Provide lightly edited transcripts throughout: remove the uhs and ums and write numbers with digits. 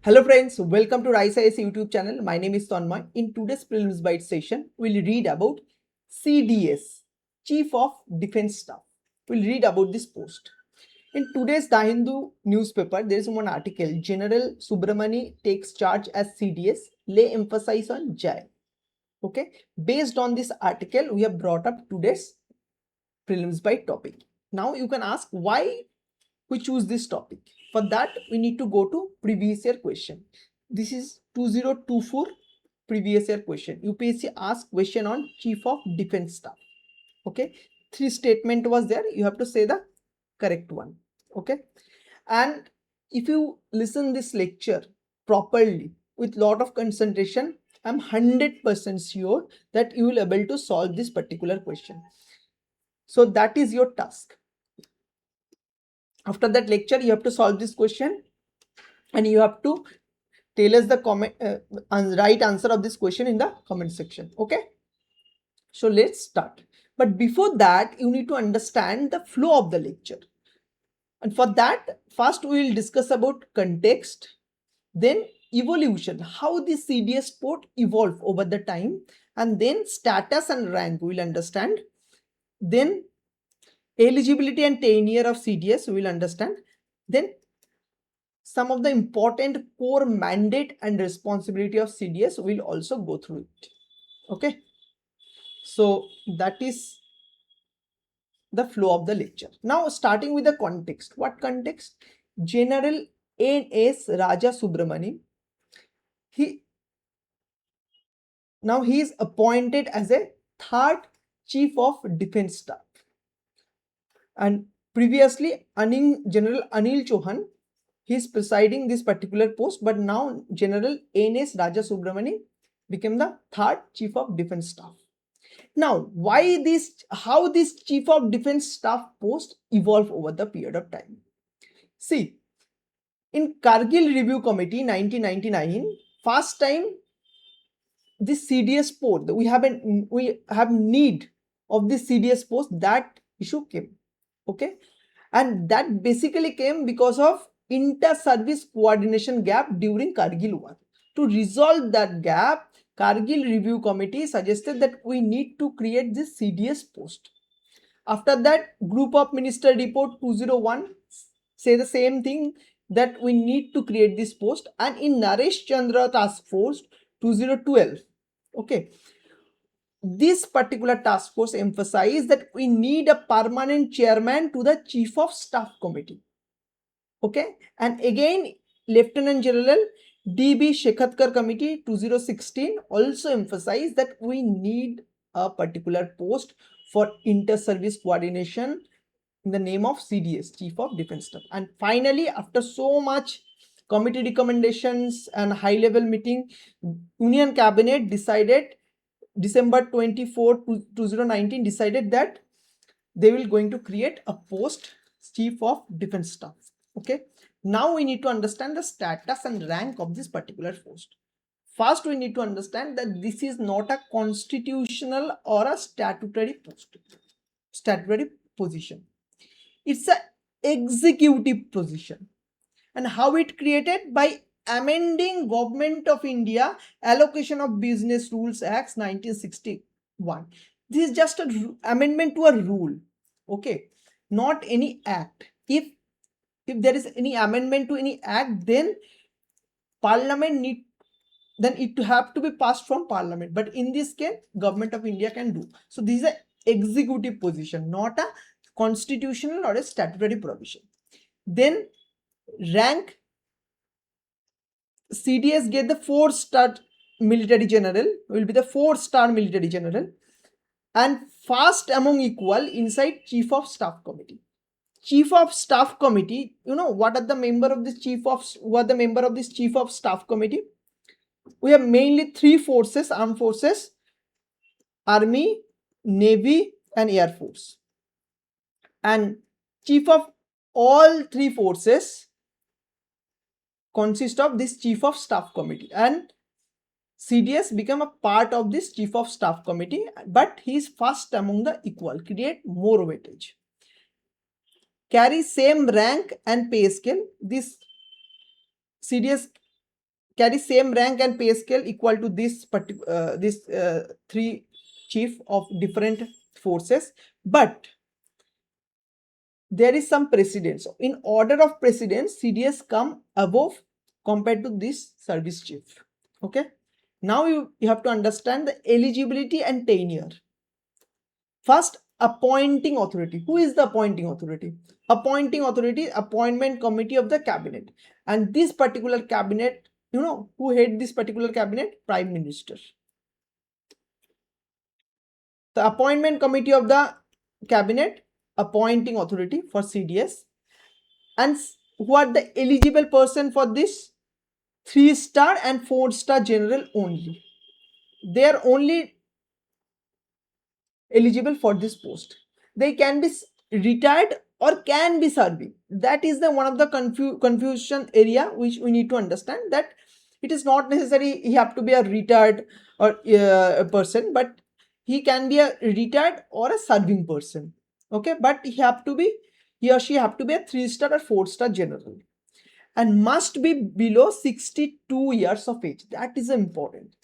Hello friends, welcome to Rise IAS YouTube channel. My name is Tanmay. In today's Prelims Bite session, we'll read about CDS, Chief of Defense Staff. We'll read about this post. In today's The Hindu newspaper, there is one article, General Subramani takes charge as CDS, lay emphasis on Jai. Okay, based on this article, we have brought up today's Prelims Bite topic. Now you can ask why we choose this topic. For that, we need to go to previous year question. This is 2024 previous year question. UPSC asked question on Chief of Defense Staff. Okay, 3 statement was there. You have to say the correct one. Okay, and if you listen this lecture properly with lot of concentration, I'm 100% sure that you will able to solve this particular question. So that is your task. After that lecture, you have to solve this question and you have to tell us the right answer of this question in the comment section. Okay, so let's start. But before that, you need to understand the flow of the lecture, and for that, first we will discuss about context, then evolution, how the CDS port evolved over the time, and then status and rank we will understand, then eligibility and tenure of CDS we will understand, then some of the important core mandate and responsibility of CDS will also go through it. Okay, so that is the flow of the lecture. Now starting with the context. What context? General N.S. Raja Subramani, he is appointed as a third Chief of Defense Staff, and previously General Anil Chauhan, he is presiding this particular post, but now General N.S. Raja Subramani became the third Chief of Defense Staff. Now, how this Chief of Defense Staff post evolved over the period of time? See, in Kargil Review Committee 1999, first time this CDS post, we have need of this CDS post, that issue came. Okay, and that basically came because of inter-service coordination gap during Kargil War. To resolve that gap, Kargil Review Committee suggested that we need to create this CDS post. After that, Group of Minister Report 201 say the same thing, that we need to create this post, and in Naresh Chandra Task Force 2012, okay, this particular task force emphasized that we need a permanent chairman to the Chief of Staff Committee. Okay, and again Lieutenant General D.B. Shekhatkar Committee 2016 also emphasized that we need a particular post for inter-service coordination in the name of CDS, Chief of Defense Staff. And finally, after so much committee recommendations and high-level meeting, Union Cabinet decided December 24, 2019 decided that they will going to create a post Chief of Defense Staff. Okay, now we need to understand the status and rank of this particular post. First, we need to understand that this is not a constitutional or a statutory position. It's an executive position. And how it created? By amending Government of India Allocation of Business Rules Acts 1961. This is just an amendment to a rule. Okay, not any act. If there is any amendment to any act, then Parliament then it have to be passed from Parliament. But in this case, Government of India can do. So this is an executive position, not a constitutional or a statutory provision. Then rank, CDS get the 4-star military general, will be the 4-star military general, and first among equal inside Chief of Staff Committee. Chief of Staff Committee, you know what are the member of this Chief of Staff Committee? We have mainly 3 forces, armed forces: Army, Navy, and Air Force. And Chief of all 3 forces consist of this Chief of Staff Committee, and CDS become a part of this Chief of Staff Committee, but he is first among the equal, create more weightage. Carry same rank and pay scale. This CDS carry same rank and pay scale equal to this three chief of different forces, but there is some precedence. In order of precedence, CDS come above compared to this service chief. Okay. Now you have to understand the eligibility and tenure. First, appointing authority. Who is the appointing authority? Appointing authority, appointment committee of the cabinet. And this particular cabinet, you know, who head this particular cabinet? Prime Minister. The appointment committee of the cabinet, appointing authority for CDS. And who are the eligible person for this? 3-star and 4-star general only. They are only eligible for this post. They can be retired or can be serving. That is the one of the confusion area which we need to understand, that it is not necessary he have to be a retired or a person, but he can be a retired or a serving person. Okay, but he or she have to be a 3-star or 4-star general, and must be below 62 years of age. That is important.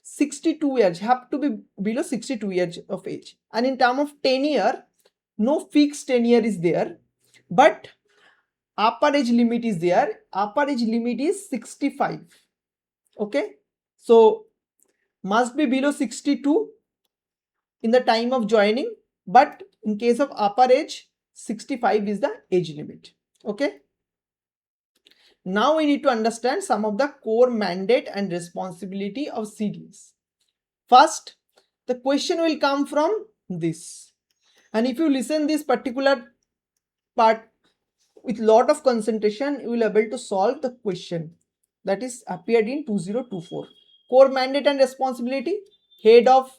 62 years, have to be below 62 years of age. And in term of tenure, no fixed tenure is there, but upper age limit is there. Upper age limit is 65. Okay, so must be below 62 in the time of joining, but in case of upper age, 65 is the age limit. Okay, now we need to understand some of the core mandate and responsibility of CDS. First, the question will come from this, and if you listen this particular part with lot of concentration, you will be able to solve the question that is appeared in 2024. Core mandate and responsibility, head of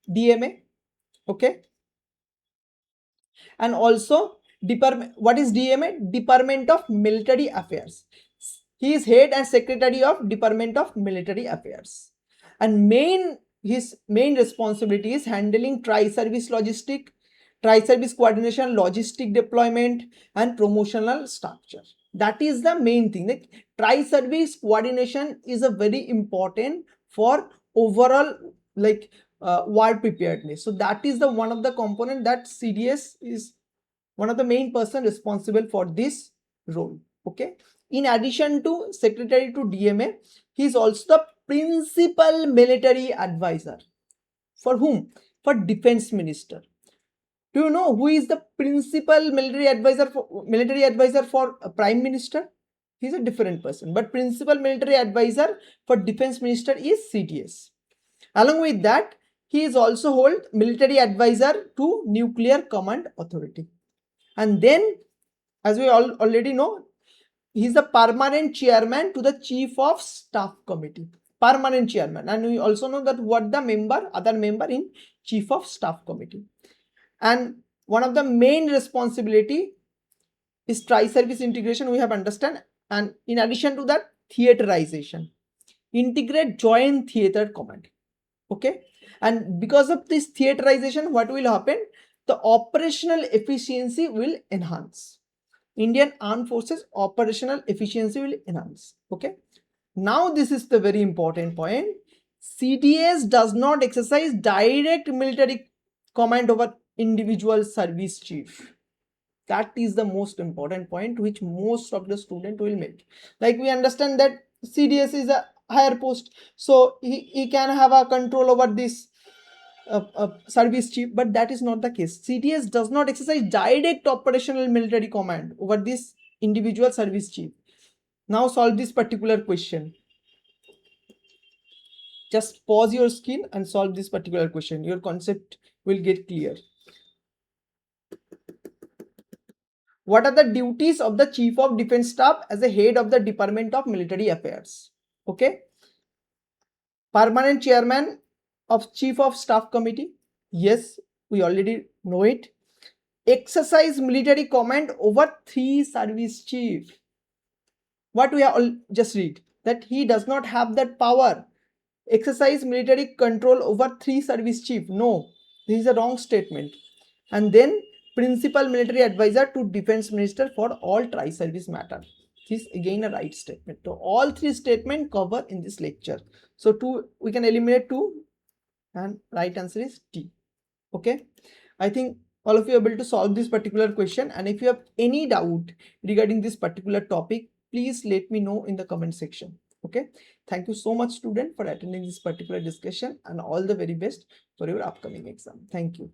DMA. Okay, and also department. What is DMA? Department of Military Affairs. He is head and secretary of Department of Military Affairs, and his main responsibility is handling tri-service logistic, tri-service coordination, logistic deployment, and promotional structure. That is the main thing. Like, tri-service coordination is a very important for overall war preparedness. So that is the one of the component that CDS is one of the main person responsible for this role. Okay. In addition to secretary to DMA, he is also the principal military advisor. For whom? For defense minister. Do you know who is the principal military advisor for prime minister? He is a different person, but principal military advisor for defense minister is CDS. Along with that, he is also hold military advisor to nuclear command authority. And then, as we already know, he is the permanent chairman to the chief of staff committee. Permanent chairman. And we also know that what the other member in chief of staff committee. And one of the main responsibility is tri-service integration, we have understand. And in addition to that, theaterization. Integrate joint theater command. Okay. And because of this theaterization, what will happen? The operational efficiency will enhance. Indian Armed Forces operational efficiency will enhance. Okay. Now this is the very important point. CDS does not exercise direct military command over individual service chief. That is the most important point which most of the student will make. Like, we understand that CDS is a higher post, so he can have a control over this service chief, but that is not the case. CDS does not exercise direct operational military command over this individual service chief. Now solve this particular question. Just pause your screen and solve this particular question. Your concept will get clear. What are the duties of the Chief of Defense Staff as a head of the Department of Military Affairs? Okay. Permanent chairman of Chief of Staff Committee. Yes, we already know it. Exercise military command over 3 service chief. What we have just read, that he does not have that power. Exercise military control over 3 service chief. No, this is a wrong statement. And then principal military advisor to defense minister for all tri-service matter. This is again a right statement. So all three statements cover in this lecture. So two, we can eliminate two, and right answer is D. Okay, I think all of you are able to solve this particular question, and if you have any doubt regarding this particular topic, please let me know in the comment section. Okay, thank you so much, student, for attending this particular discussion, and all the very best for your upcoming exam. Thank you.